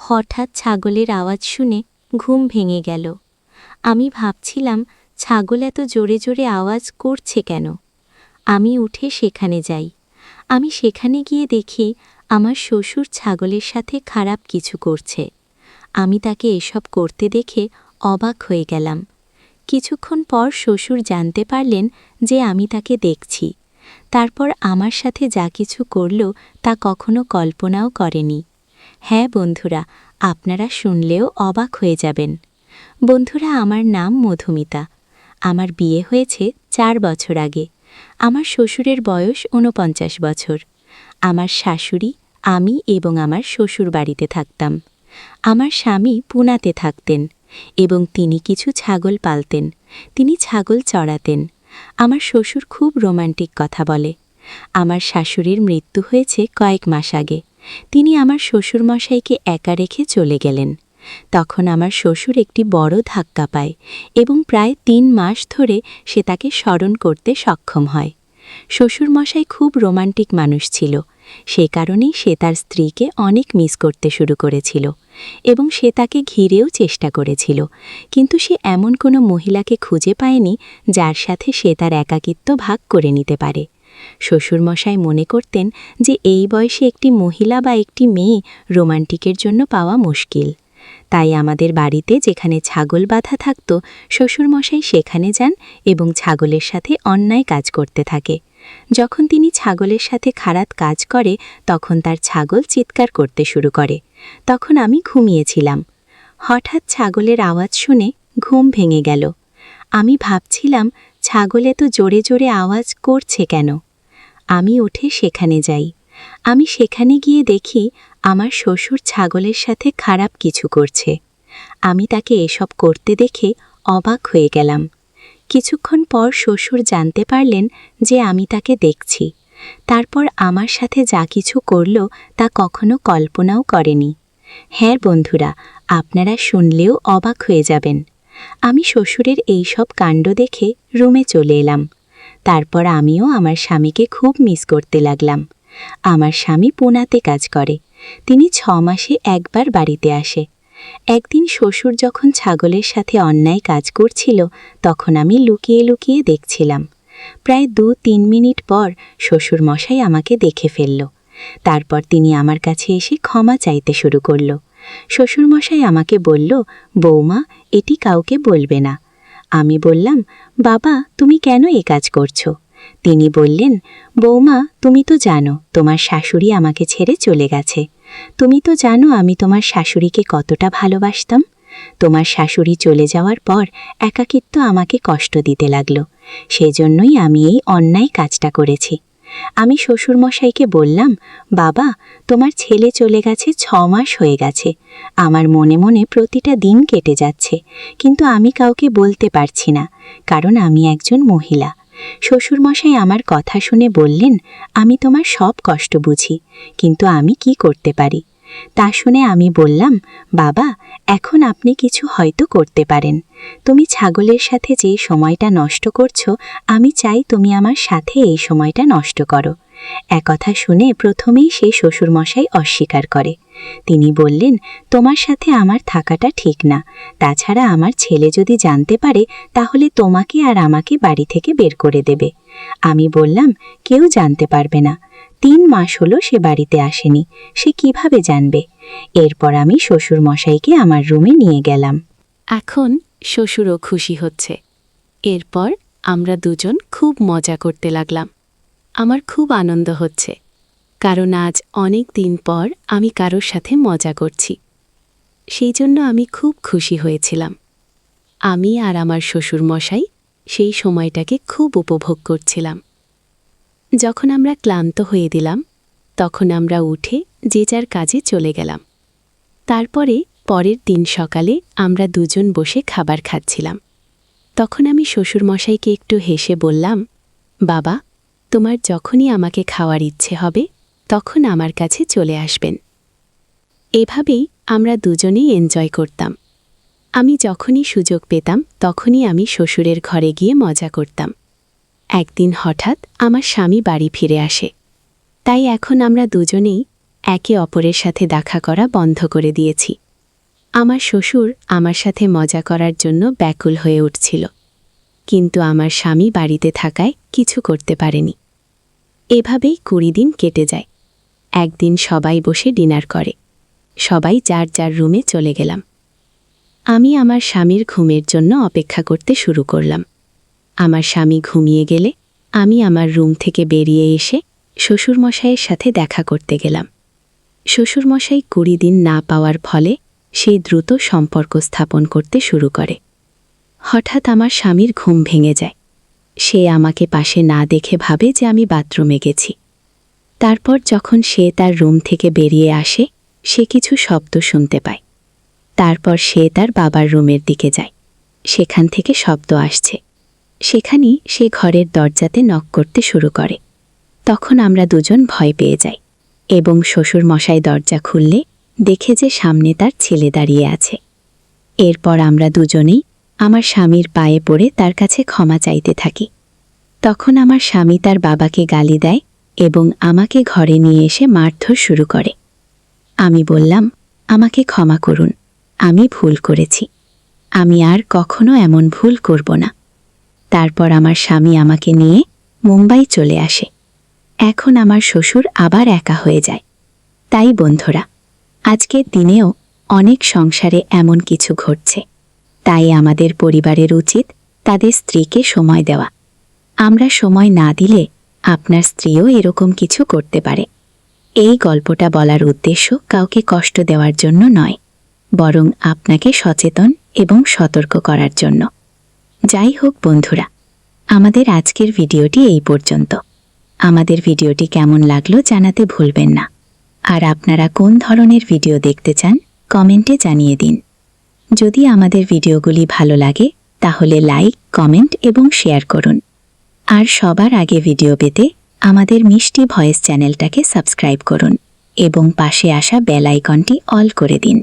হঠাৎ ছাগলের আওয়াজ শুনে ঘুম ভেঙে গেল। আমি ভাবছিলাম ছাগল এত জোরে জোরে আওয়াজ করছে কেন। আমি উঠে সেখানে যাই। আমি সেখানে গিয়ে দেখি আমার শ্বশুর ছাগলের সাথে খারাপ কিছু করছে। আমি তাকে এসব করতে দেখে অবাক হয়ে গেলাম। কিছুক্ষণ পর শ্বশুর জানতে পারলেন যে আমি তাকে দেখছি। তারপর আমার সাথে যা কিছু করল তা কখনো কল্পনাও করেনি। হ্যাঁ বন্ধুরা, আপনারা শুনলেও অবাক হয়ে যাবেন। বন্ধুরা, আমার নাম মধুমিতা। আমার বিয়ে হয়েছে 4 বছর আগে। আমার শ্বশুরের বয়স 49 বছর। আমার শাশুড়ি, আমি এবং আমার শ্বশুর বাড়িতে থাকতাম। আমার স্বামী পুনাতে থাকতেন এবং তিনি কিছু ছাগল পালতেন। তিনি ছাগল চড়াতেন। আমার শ্বশুর খুব রোমান্টিক কথা বলে। আমার শাশুড়ির মৃত্যু হয়েছে কয়েক মাস আগে। তিনি আমার শ্বশুরমশাইকে একা রেখে চলে গেলেন। তখন আমার শ্বশুর একটি বড় ধাক্কা পায় এবং প্রায় 3 মাস ধরে সে তাকে স্মরণ করতে সক্ষম হয়। শ্বশুরমশাই খুব রোমান্টিক মানুষ ছিল। সে কারণেই সে তার স্ত্রীকে অনেক মিস করতে শুরু করেছিল এবং সে তাকে ঘিরেও চেষ্টা করেছিল, কিন্তু সে এমন কোনো মহিলাকে খুঁজে পায়নি যার সাথে সে তার একাকিত্ব ভাগ করে নিতে পারে। শ্বশুরমশাই মনে করতেন যে এই বয়সে একটি মহিলা বা একটি মেয়ে রোমান্টিকের জন্য পাওয়া মুশকিল। তাই আমাদের বাড়িতে যেখানে ছাগল বাঁধা থাকত, শ্বশুরমশাই সেখানে যান এবং ছাগলের সাথে অন্যায় কাজ করতে থাকে। যখন তিনি ছাগলের সাথে খারাপ কাজ করে তখন তার ছাগল চিৎকার করতে শুরু করে। তখন আমি ঘুমিয়েছিলাম। হঠাৎ ছাগলের আওয়াজ শুনে ঘুম ভেঙে গেল। আমি ভাবছিলাম ছাগল এত জোরে জোরে আওয়াজ করছে কেন। আমি উঠে সেখানে যাই। আমি সেখানে গিয়ে দেখি আমার শ্বশুর ছাগলের সাথে খারাপ কিছু করছে। আমি তাকে এসব করতে দেখে অবাক হয়ে গেলাম। কিছুক্ষণ পর শ্বশুর জানতে পারলেন যে আমি তাকে দেখছি। তারপর আমার সাথে যা কিছু করল তা কখনো কল্পনাও করেনি। হ্যাঁ বন্ধুরা, আপনারা শুনলেও অবাক হয়ে যাবেন। আমি শ্বশুরের এই সব কাণ্ড দেখে রুমে চলে এলাম। তারপর আমিও আমার স্বামীকে খুব মিস করতে লাগলাম। আমার স্বামী পুনাতে কাজ করে। তিনি 6 মাসে একবার বাড়িতে আসে। একদিন শ্বশুর যখন ছাগলের সাথে অন্যায় কাজ করছিল তখন আমি লুকিয়ে লুকিয়ে দেখছিলাম। প্রায় 2-3 মিনিট পর শ্বশুরমশাই আমাকে দেখে ফেলল। তারপর তিনি আমার কাছে এসে ক্ষমা চাইতে শুরু করল। শ্বশুরমশাই আমাকে বলল, বৌমা, এটি কাউকে বলবে না। আমি বললাম, বাবা, তুমি কেন এই কাজ করছো? তিনি বললেন, বৌমা, তুমি তো জানো তোমার শাশুড়ি আমাকে ছেড়ে চলে গেছে। তুমি তো জানো আমি তোমার শাশুড়িকে কতটা ভালোবাসতাম। তোমার শাশুড়ি চলে যাওয়ার পর একাকিত্ব আমাকে কষ্ট দিতে লাগলো। সেজন্যই আমি এই অন্যায় কাজটা করেছি। আমি শ্বশুরমশাইকে বললাম, বাবা, তোমার ছেলে চলে গেছে 6 মাস হয়ে গেছে। আমার মনে মনে প্রতিটা দিন কেটে যাচ্ছে, কিন্তু আমি কাউকে বলতে পারছি না, কারণ আমি একজন মহিলা। শ্বশুরমশাই আমার কথা শুনে বললেন, আমি তোমার সব কষ্ট বুঝি, কিন্তু আমি কি করতে পারি? তা শুনে আমি বললাম, বাবা, এখন আপনি কিছু হয়তো করতে পারেন। তুমি ছাগলের সাথে যে সময়টা নষ্ট করছো, আমি চাই তুমি আমার সাথে এই সময়টা নষ্ট করো। একথা শুনে প্রথমেই সেই শ্বশুরমশাই অস্বীকার করে। তিনি বললেন, তোমার সাথে আমার থাকাটা ঠিক না। তাছাড়া আমার ছেলে যদি জানতে পারে তাহলে তোমাকে আর আমাকে বাড়ি থেকে বের করে দেবে। আমি বললাম, কেউ জানতে পারবে না। 3 মাস হলো সে বাড়িতে আসেনি, সে কিভাবে জানবে? এরপর আমি শ্বশুরমশাইকে আমার রুমে নিয়ে গেলাম। এখন শ্বশুরও খুশি হচ্ছে। এরপর আমরা দুজন খুব মজা করতে লাগলাম। আমার খুব আনন্দ হচ্ছে, কারণ আজ অনেক দিন পর আমি কারোর সাথে মজা করছি। সেই জন্য আমি খুব খুশি হয়েছিলাম। আমি আর আমার শ্বশুরমশাই সেই সময়টাকে খুব উপভোগ করছিলাম। যখন আমরা ক্লান্ত হয়ে দিলাম তখন আমরা উঠে যে যার কাজে চলে গেলাম। তারপরে পরের দিন সকালে আমরা দুজন বসে খাবার খাচ্ছিলাম। তখন আমি শ্বশুরমশাইকে একটু হেসে বললাম, বাবা, তোমার যখনই আমাকে খাওয়ার ইচ্ছে হবে তখন আমার কাছে চলে আসবেন। এভাবেই আমরা দুজনেই এনজয় করতাম। আমি যখনই সুযোগ পেতাম তখনই আমি শ্বশুরের ঘরে গিয়ে মজা করতাম। একদিন হঠাৎ আমার স্বামী বাড়ি ফিরে আসে। তাই এখন আমরা দুজনেই একে অপরের সাথে দেখা করা বন্ধ করে দিয়েছি। আমার শ্বশুর আমার সাথে মজা করার জন্য ব্যাকুল হয়ে উঠছিল, কিন্তু আমার স্বামী বাড়িতে থাকায় কিছু করতে পারেনি। এভাবেই 20 দিন কেটে যায়। একদিন সবাই বসে ডিনার করে। সবাই যার যার রুমে চলে গেলাম। আমি আমার স্বামীর ঘুমের জন্য অপেক্ষা করতে শুরু করলাম। আমার স্বামী ঘুমিয়ে গেলে আমি আমার রুম থেকে বেরিয়ে এসে শ্বশুরমশাইয়ের সাথে দেখা করতে গেলাম। শ্বশুরমশাই 20 দিন না পাওয়ার ফলে সে দ্রুত সম্পর্ক স্থাপন করতে শুরু করে। হঠাৎ আমার স্বামীর ঘুম ভেঙে যায়। সে আমাকে পাশে না দেখে ভাবে যে আমি বাথরুমে গেছি। তারপর যখন সে তার রুম থেকে বেরিয়ে আসে, সে কিছু শব্দ শুনতে পায়। তারপর সে তার বাবার রুমের দিকে যায়। সেখান থেকে শব্দ আসছে। সেখানেই সে ঘরের দরজাতে নক করতে শুরু করে। তখন আমরা দুজন ভয় পেয়ে যাই এবং শ্বশুরমশাই দরজা খুললে দেখে যে সামনে তার ছেলে দাঁড়িয়ে আছে। এরপর আমরা দুজনেই আমার স্বামীর পায়ে পড়ে তার কাছে ক্ষমা চাইতে থাকি। তখন আমার স্বামী তার বাবাকে গালি দেয় এবং আমাকে ঘরে নিয়ে এসে মারধর শুরু করে। আমি বললাম, আমাকে ক্ষমা করুন, আমি ভুল করেছি। আমি আর কখনো এমন ভুল করব না। তারপর আমার স্বামী আমাকে নিয়ে মুম্বাই চলে আসে। এখন আমার শ্বশুর আবার একা হয়ে যায়। তাই বন্ধুরা, আজকের দিনেও অনেক সংসারে এমন কিছু ঘটছে। তাই আমাদের পরিবারের উচিত তাদের স্ত্রীকে সময় দেওয়া। আমরা সময় না দিলে আপনার স্ত্রীও এরকম কিছু করতে পারে। এই গল্পটা বলার উদ্দেশ্য কাউকে কষ্ট দেওয়ার জন্য নয়, বরং আপনাকে সচেতন এবং সতর্ক করার জন্য। যাই হোক বন্ধুরা, আমাদের আজকের ভিডিওটি এই পর্যন্ত। আমাদের ভিডিওটি কেমন লাগলো জানাতে ভুলবেন না। আর আপনারা কোন ধরনের ভিডিও দেখতে চান কমেন্টে জানিয়ে দিন। যদি আমাদের ভিডিওগুলি ভালো লাগে তাহলে লাইক, কমেন্ট এবং শেয়ার করুন। আর সবার আগে ভিডিও পেতে আমাদের মিষ্টি ভয়েস চ্যানেলটাকে সাবস্ক্রাইব করুন এবং পাশে আসা বেল আইকনটি অল করে দিন।